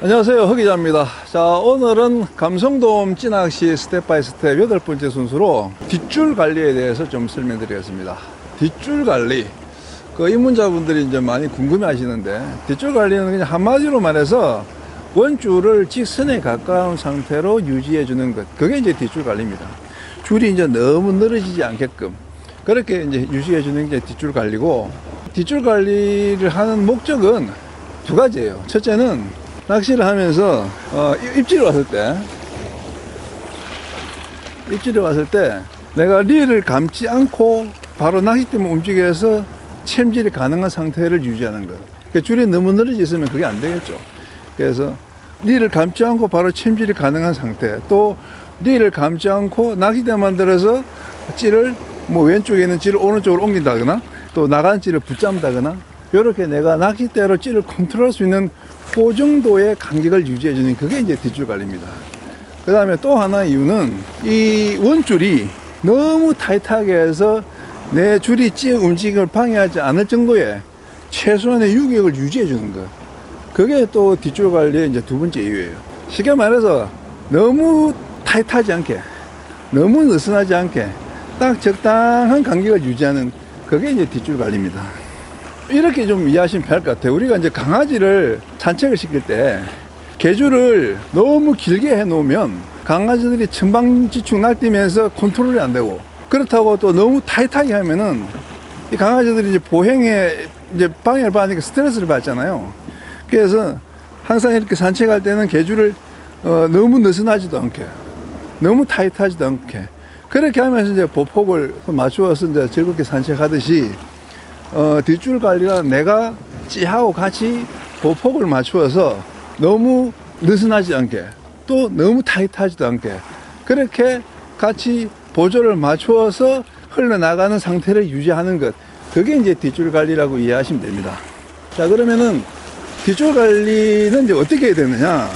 안녕하세요, 허 기자입니다. 자, 오늘은 감성돔 찌낚시 스텝 바이 스텝 8번째 순서로 뒷줄 관리에 대해서 좀 설명드리겠습니다. 뒷줄 관리, 입문자분들이 이제 많이 궁금해 하시는데, 뒷줄 관리는 그냥 한마디로 말해서 원줄을 직선에 가까운 상태로 유지해 주는 것, 그게 이제 뒷줄 관리입니다. 줄이 이제 너무 늘어지지 않게끔 그렇게 이제 유지해 주는 게 뒷줄 관리고, 뒷줄 관리를 하는 목적은 두 가지예요. 첫째는 낚시를 하면서 입질이 왔을 때 내가 릴을 감지 않고 바로 낚싯대만 움직여서 챔질이 가능한 상태를 유지하는 거예요. 그러니까 줄이 너무 늘어져 있으면 그게 안 되겠죠. 그래서 릴을 감지 않고 바로 챔질이 가능한 상태, 또 릴을 감지 않고 낚싯대만 들어서 찌를 왼쪽에 있는 찌를 오른쪽으로 옮긴다거나 또 나간 찌를 붙잡는다거나, 이렇게 내가 낚싯대로 찌를 컨트롤할 수 있는 그 정도의 간격을 유지해주는, 그게 이제 뒷줄 관리입니다. 그 다음에 또 하나 이유는 이 원줄이 너무 타이트하게 해서 내 줄이 찌의 움직임을 방해하지 않을 정도의 최소한의 유격을 유지해주는 것, 그게 또 뒷줄 관리의 이제 두 번째 이유예요. 쉽게 말해서 너무 타이트하지 않게, 너무 느슨하지 않게 딱 적당한 간격을 유지하는, 그게 이제 뒷줄 관리입니다. 이렇게 좀 이해하시면 편할 것 같아요. 우리가 이제 강아지를 산책을 시킬 때 개줄을 너무 길게 해 놓으면 강아지들이 천방지축 날뛰면서 컨트롤이 안 되고, 그렇다고 또 너무 타이트하게 하면은 이 강아지들이 이제 보행에 이제 방해를 받으니까 스트레스를 받잖아요. 그래서 항상 이렇게 산책할 때는 개줄을 너무 느슨하지도 않게, 너무 타이트하지도 않게, 그렇게 하면서 이제 보폭을 맞추어서 이제 즐겁게 산책하듯이 뒷줄 관리는 내가 찌하고 같이 보폭을 맞추어서 너무 느슨하지 않게 또 너무 타이트하지도 않게 그렇게 같이 보조를 맞추어서 흘러나가는 상태를 유지하는 것, 그게 이제 뒷줄 관리라고 이해하시면 됩니다. 자, 그러면은 뒷줄 관리는 이제 어떻게 해야 되느냐,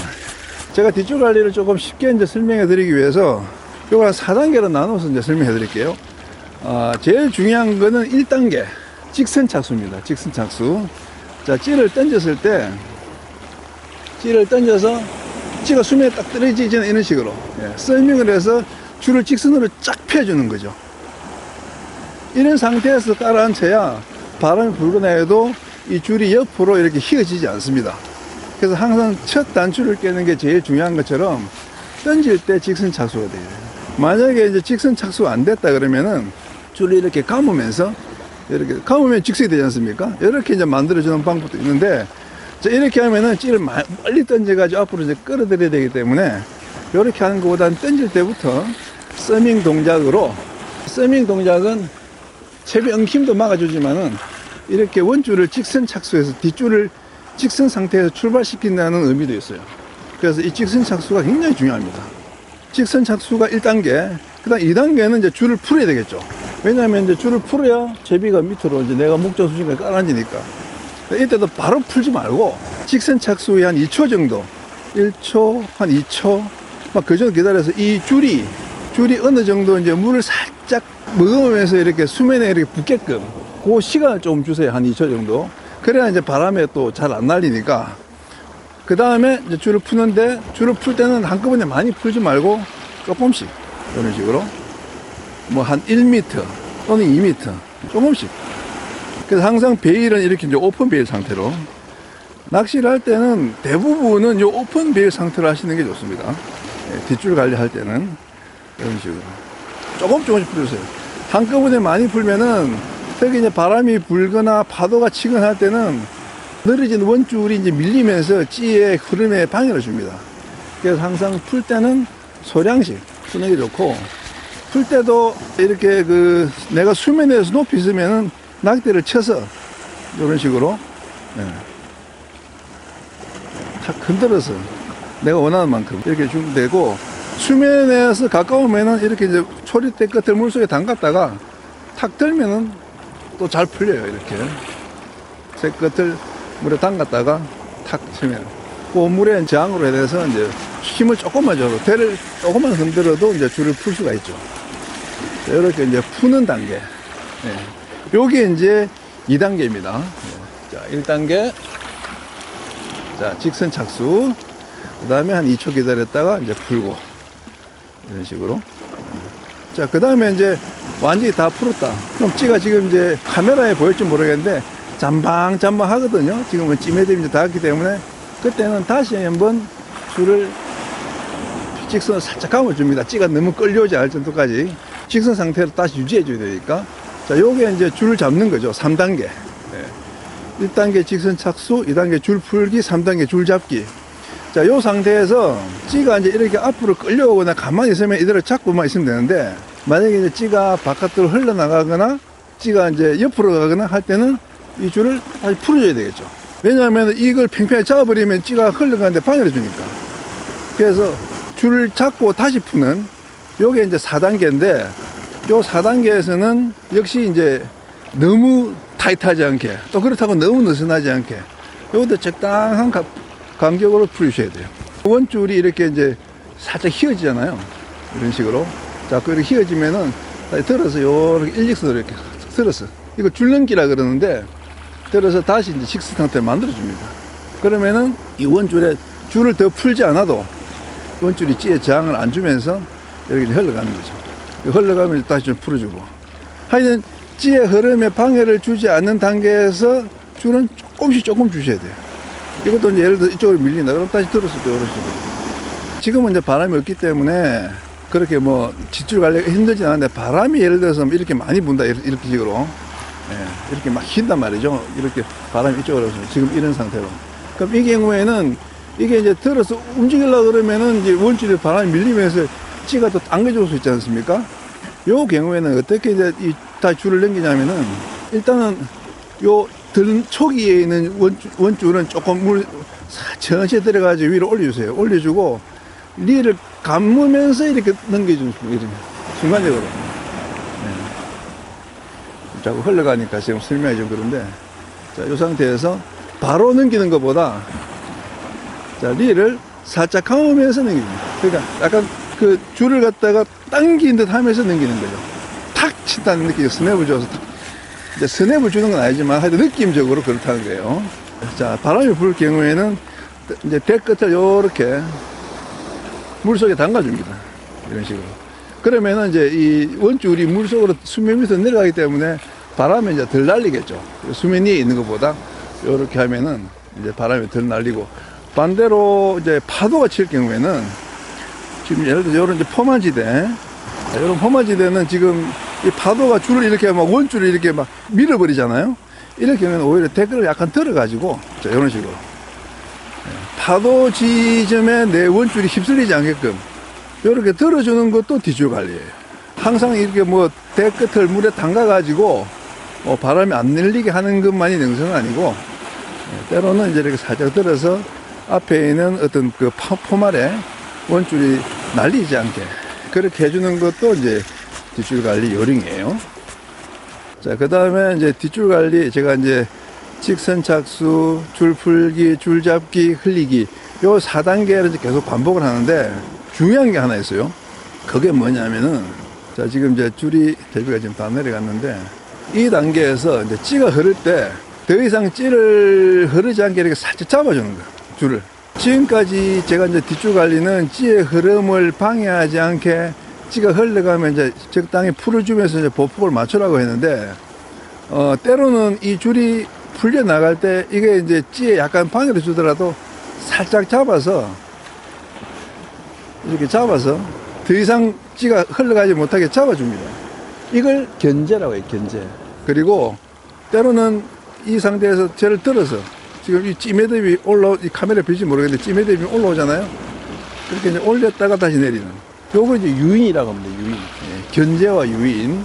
제가 뒷줄 관리를 조금 쉽게 이제 설명해 드리기 위해서 이걸 4단계로 나눠서 이제 설명해 드릴게요. 제일 중요한 거는 1단계 직선 착수입니다. 직선 착수. 자, 찌를 던졌을 때, 찌를 던져서 찌가 수면에 딱 떨어지지는 이런 식으로, 서밍을 해서 줄을 직선으로 쫙 펴주는 거죠. 이런 상태에서 깔아앉혀야 바람이 불거나 해도 이 줄이 옆으로 이렇게 휘어지지 않습니다. 그래서 항상 첫 단추를 깨는 게 제일 중요한 것처럼 던질 때 직선 착수가 돼요. 만약에 이제 직선 착수가 안 됐다 그러면은 줄을 이렇게 감으면서, 이렇게 감으면 직선이 되지 않습니까? 이렇게 이제 만들어주는 방법도 있는데, 자, 이렇게 하면은 찌를 빨리 던져가지고 앞으로 이제 끌어들여야 되기 때문에 이렇게 하는 것보다는 던질 때부터 서밍 동작으로, 서밍 동작은 채비 엉킴도 막아주지만은 이렇게 원줄을 직선 착수해서 뒷줄을 직선 상태에서 출발시킨다는 의미도 있어요. 그래서 이 직선 착수가 굉장히 중요합니다. 직선 착수가 1단계, 그 다음 2단계는 이제 줄을 풀어야 되겠죠. 왜냐하면 이제 줄을 풀어야 제비가 밑으로 이제 내가 목적 수준까지 깔아앉으니까. 이때도 바로 풀지 말고 직선 착수 후에 한 2초 정도, 1초, 한 2초, 막 그 정도 기다려서 이 줄이 어느 정도 이제 물을 살짝 머금으면서 이렇게 수면에 이렇게 붙게끔 그 시간을 좀 주세요. 한 2초 정도. 그래야 이제 바람에 또 잘 안 날리니까. 그 다음에 이제 줄을 푸는데, 줄을 풀 때는 한꺼번에 많이 풀지 말고 조금씩, 이런 식으로. 한 1m 또는 2m 조금씩. 그래서 항상 베일은 이렇게 이제 오픈 베일 상태로, 낚시를 할 때는 대부분은 이 오픈 베일 상태로 하시는 게 좋습니다. 뒷줄 관리할 때는 이런 식으로 조금씩 풀어주세요. 한꺼번에 많이 풀면은, 특히 이제 바람이 불거나 파도가 치거나 할 때는 늘어진 원줄이 이제 밀리면서 찌의 흐름에 방해를 줍니다. 그래서 항상 풀 때는 소량씩 푸는 게 좋고, 풀 때도 이렇게 내가 수면에서 높이 있으면은 낚싯대를 쳐서 이런 식으로 탁 흔들어서 내가 원하는 만큼 이렇게 주면 되고, 수면에서 가까우면은 이렇게 이제 초리대 끝을 물속에 담갔다가 탁 들면은 또 잘 풀려요. 이렇게 새 끝을 물에 담갔다가 탁 치면 그 물에 저항으로 해서 이제 힘을 조금만 줘도, 대를 조금만 흔들어도 이제 줄을 풀 수가 있죠. 이렇게 이제 푸는 단계. 요게 이제 2단계입니다. 자, 1단계. 자, 직선 착수. 그 다음에 한 2초 기다렸다가 이제 풀고, 이런 식으로. 자, 그 다음에 이제 완전히 다 풀었다. 그럼 찌가 지금 이제 카메라에 보일지 모르겠는데, 잠방잠방 하거든요. 지금은 찌매듭이 이제 닿았기 때문에, 그때는 다시 한번 줄을 직선을 살짝 감아줍니다. 찌가 너무 끌려오지 않을 정도까지. 직선 상태로 다시 유지해줘야 되니까. 자, 요게 이제 줄을 잡는 거죠. 3단계. 네. 1단계 직선 착수, 2단계 줄 풀기, 3단계 줄 잡기. 자, 요 상태에서 찌가 이제 이렇게 앞으로 끌려오거나 가만히 있으면 이대로 잡고만 있으면 되는데, 만약에 이제 찌가 바깥으로 흘러나가거나, 찌가 이제 옆으로 가거나 할 때는 이 줄을 다시 풀어줘야 되겠죠. 왜냐하면 이걸 팽팽하게 잡아버리면 찌가 흘러가는데 방해를 주니까. 그래서 줄을 잡고 다시 푸는, 요게 이제 4단계인데, 요 4단계에서는 역시 이제 너무 타이트하지 않게, 또 그렇다고 너무 느슨하지 않게, 요것도 적당한 간격으로 풀으셔야 돼요. 원줄이 이렇게 이제 살짝 휘어지잖아요. 이런 식으로. 자, 그 이렇게 휘어지면은 다시 들어서 요렇게 일직선으로 이렇게 들어서. 이거 줄넘기라 그러는데, 들어서 다시 이제 직선 상태를 만들어줍니다. 그러면은 이 원줄에 줄을 더 풀지 않아도 원줄이 찌에 저항을 안 주면서 이렇게 흘러가는 거죠. 흘러가면 다시 좀 풀어주고. 하여튼 찌의 흐름에 방해를 주지 않는 단계에서 줄은 조금 주셔야 돼요. 이것도 이제 예를 들어 이쪽으로 밀린다. 그럼 다시 들었을 때 이런 식으로. 지금은 이제 바람이 없기 때문에 그렇게 뭐 뒷줄 관리가 힘들진 않은데, 바람이 예를 들어서 이렇게 많이 분다. 이렇게 식으로. 예, 이렇게 막 휜단 말이죠. 이렇게 바람이 이쪽으로. 지금 이런 상태로. 그럼 이 경우에는 이게 이제 들어서 움직이려고 그러면은 이제 원줄에 바람이 밀리면서 찌가 또 당겨줄 수 있지 않습니까? 요 경우에는 어떻게 이제 다 줄을 넘기냐면은, 일단은 요 초기에 있는 원줄은 조금 물 천천히 들어가지고 위로 올려주세요. 올려주고, 리를 감으면서 이렇게 넘겨주는 이렇게 순간적으로. 자꾸 흘러가니까 지금 설명이 좀 그런데, 자, 이 상태에서 바로 넘기는 것보다, 자, 리를 살짝 감으면서 넘깁니다. 그러니까 약간 그 줄을 갖다가 당긴 듯 하면서 넘기는 거죠. 탁 친다는 느낌이 스냅을 줘서 이제 스냅을 주는 건 아니지만 하여튼 느낌적으로 그렇다는 거예요. 자, 바람이 불 경우에는 이제 대끝을 요렇게 물속에 담가줍니다. 이런 식으로. 그러면은 이제 이 원줄이 물속으로 수면 밑으로 내려가기 때문에 바람이 이제 덜 날리겠죠. 수면 위에 있는 것보다 요렇게 하면은 이제 바람이 덜 날리고, 반대로 이제 파도가 칠 경우에는 지금 예를 들어 이런 이제 포마지대, 이런 포마지대는 지금 이 파도가 줄을 이렇게 막 원줄을 이렇게 막 밀어버리잖아요. 이럴 경우에는 오히려 댓글을 약간 들어가지고, 자, 이런 식으로 파도 지점에 내 원줄이 휩쓸리지 않게끔 이렇게 들어주는 것도 뒷줄 관리예요. 항상 이렇게 뭐 대끝을 물에 담가가지고 바람이 안 늘리게 하는 것만이 능선은 아니고, 때로는 이제 이렇게 살짝 들어서 앞에 있는 어떤 그 포말에 원줄이 날리지 않게 그렇게 해주는 것도 이제 뒷줄 관리 요령이에요. 자, 그 다음에 이제 뒷줄 관리, 제가 이제 직선 착수, 줄 풀기, 줄 잡기, 흘리기, 요 4단계를 이제 계속 반복을 하는데, 중요한 게 하나 있어요. 그게 뭐냐면은, 자, 지금 이제 줄이, 대비가 지금 다 내려갔는데, 이 단계에서 이제 찌가 흐를 때, 더 이상 찌를 흐르지 않게 이렇게 살짝 잡아주는 거예요. 줄을. 지금까지 제가 이제 뒷줄 관리는 찌의 흐름을 방해하지 않게 찌가 흘러가면 이제 적당히 풀어주면서 이제 보폭을 맞추라고 했는데, 때로는 이 줄이 풀려나갈 때 이게 이제 찌에 약간 방해를 주더라도 살짝 잡아서, 이렇게 잡아서 더 이상 찌가 흘러가지 못하게 잡아줍니다. 이걸 견제라고 해요, 견제. 그리고 때로는 이 상태에서 쟤를 들어서, 지금 이 찌매듭이 이 카메라에 비실지 모르겠는데 찌매듭이 올라오잖아요. 그렇게 이제 올렸다가 다시 내리는. 요거 이제 유인이라고 합니다, 유인. 예, 견제와 유인.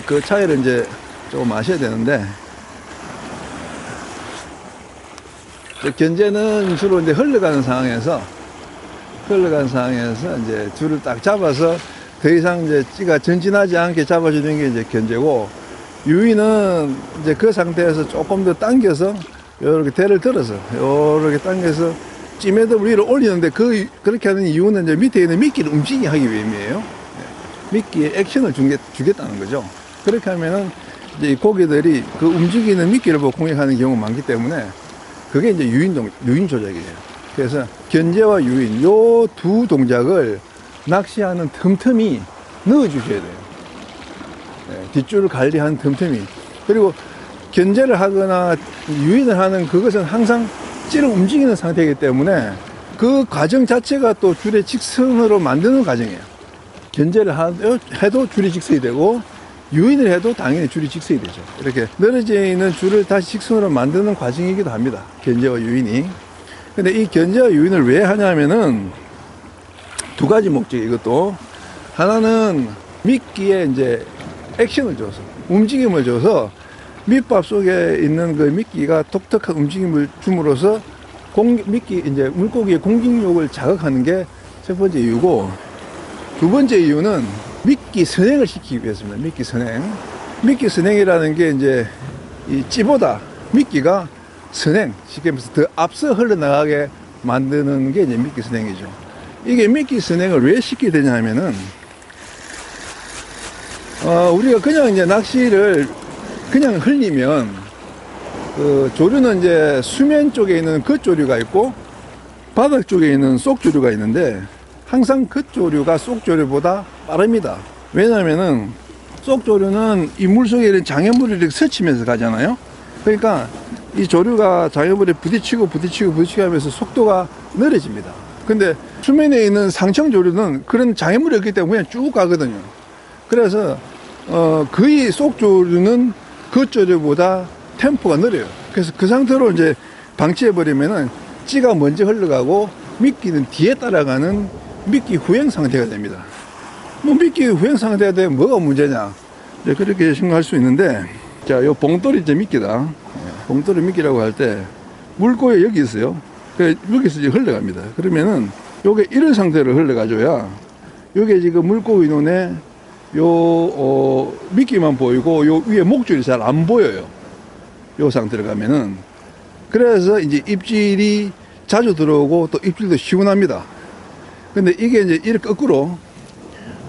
그 차이를 이제 조금 아셔야 되는데, 견제는 주로 이제 흘러가는 상황에서 이제 줄을 딱 잡아서 더 이상 이제 찌가 전진하지 않게 잡아주는 게 이제 견제고, 유인은 이제 그 상태에서 조금 더 당겨서 요렇게 대를 들어서 요렇게 당겨서 찌매듭 위로 올리는데, 그렇게 하는 이유는 이제 밑에 있는 미끼를 움직이게 하기 위함이에요. 미끼에 액션을 주겠다는 거죠. 그렇게 하면은 이제 이 고기들이 그 움직이는 미끼를 보고 공격하는 경우가 많기 때문에, 그게 이제 유인 조작이에요. 그래서 견제와 유인, 요 두 동작을 낚시하는 틈틈이 넣어주셔야 돼요. 네, 뒷줄을 관리하는 틈틈이. 그리고 견제를 하거나 유인을 하는 그것은 항상 찌를 움직이는 상태이기 때문에 그 과정 자체가 또 줄의 직선으로 만드는 과정이에요. 견제를 해도 줄이 직선이 되고 유인을 해도 당연히 줄이 직선이 되죠. 이렇게 늘어져 있는 줄을 다시 직선으로 만드는 과정이기도 합니다. 견제와 유인이. 근데 이 견제와 유인을 왜 하냐면은 두 가지 목적이 이것도 하나는 미끼에 이제 액션을 줘서 움직임을 줘서 밑밥 속에 있는 그 미끼가 독특한 움직임을 줌으로써 미끼 이제 물고기의 공격력을 자극하는 게 첫 번째 이유고, 두 번째 이유는 미끼 선행을 시키기 위해서입니다. 미끼 선행. 미끼 선행이라는 게 이제 이 찌보다 미끼가 선행, 쉽게 말해서 더 앞서 흘러나가게 만드는 게 이제 미끼 선행이죠. 이게 미끼 선행을 왜 시키게 되냐 하면은, 우리가 그냥 이제 낚시를 그냥 흘리면, 그 조류는 이제 수면 쪽에 있는 겉조류가 있고, 바닥 쪽에 있는 속조류가 있는데, 항상 겉조류가 속조류보다 빠릅니다. 왜냐면은, 속조류는 이 물속에 있는 장애물을 이렇게 스치면서 가잖아요. 그러니까, 이 조류가 장애물에 부딪히고 하면서 속도가 느려집니다. 근데 수면에 있는 상층조류는 그런 장애물이 없기 때문에 그냥 쭉 가거든요. 그래서 거의 속조류는 겉조류보다 템포가 느려요. 그래서 그 상태로 이제 방치해버리면은 찌가 먼저 흘러가고 미끼는 뒤에 따라가는 미끼 후행 상태가 됩니다. 뭐 미끼 후행 상태가 되면 뭐가 문제냐, 이제 그렇게 생각할 수 있는데, 자, 요 봉돌이 이제 미끼다. 봉돌이 미끼라고 할 때 물고기 여기 있어요. 여기서 이제 흘러갑니다. 그러면은 요게 이런 상태로 흘러가줘야 요게 지금 물고기 눈에 미끼만 보이고 요 위에 목줄이 잘 안 보여요. 요 상태로 가면은. 그래서 이제 입질이 자주 들어오고 또 입질도 시원합니다. 근데 이게 이제 이렇게 거꾸로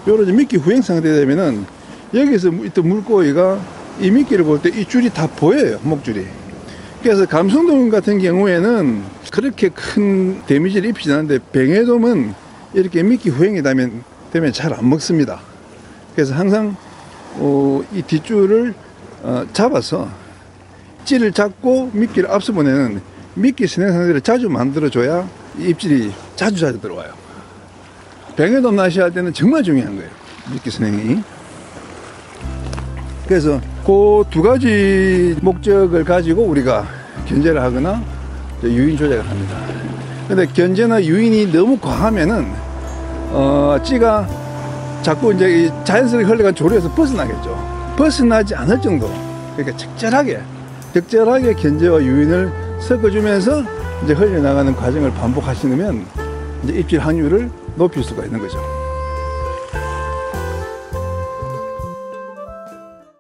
요런 미끼 후행 상태 되면은 여기서 있던 물고기가 이 미끼를 볼 때 이 줄이 다 보여요, 목줄이. 그래서 감성돔 같은 경우에는 그렇게 큰 데미지를 입히지 않는데, 뱅에돔은 이렇게 미끼 후행이 되면 잘 안 먹습니다. 그래서 항상 이 뒷줄을 잡아서 찌를 잡고 미끼를 앞서 보내는 미끼 선행 상태를 자주 만들어줘야 입질이 자주 들어와요. 뱅에돔 낚시할 때는 정말 중요한 거예요, 미끼 선행이. 그래서 그 두 가지 목적을 가지고 우리가 견제를 하거나 유인 조작을 합니다. 근데 견제나 유인이 너무 과하면은 찌가 자꾸 이제 자연스럽게 흘러간 조류에서 벗어나겠죠. 벗어나지 않을 정도, 그러니까 적절하게 견제와 유인을 섞어주면서 이제 흘려나가는 과정을 반복하시면 이제 입질 확률을 높일 수가 있는 거죠.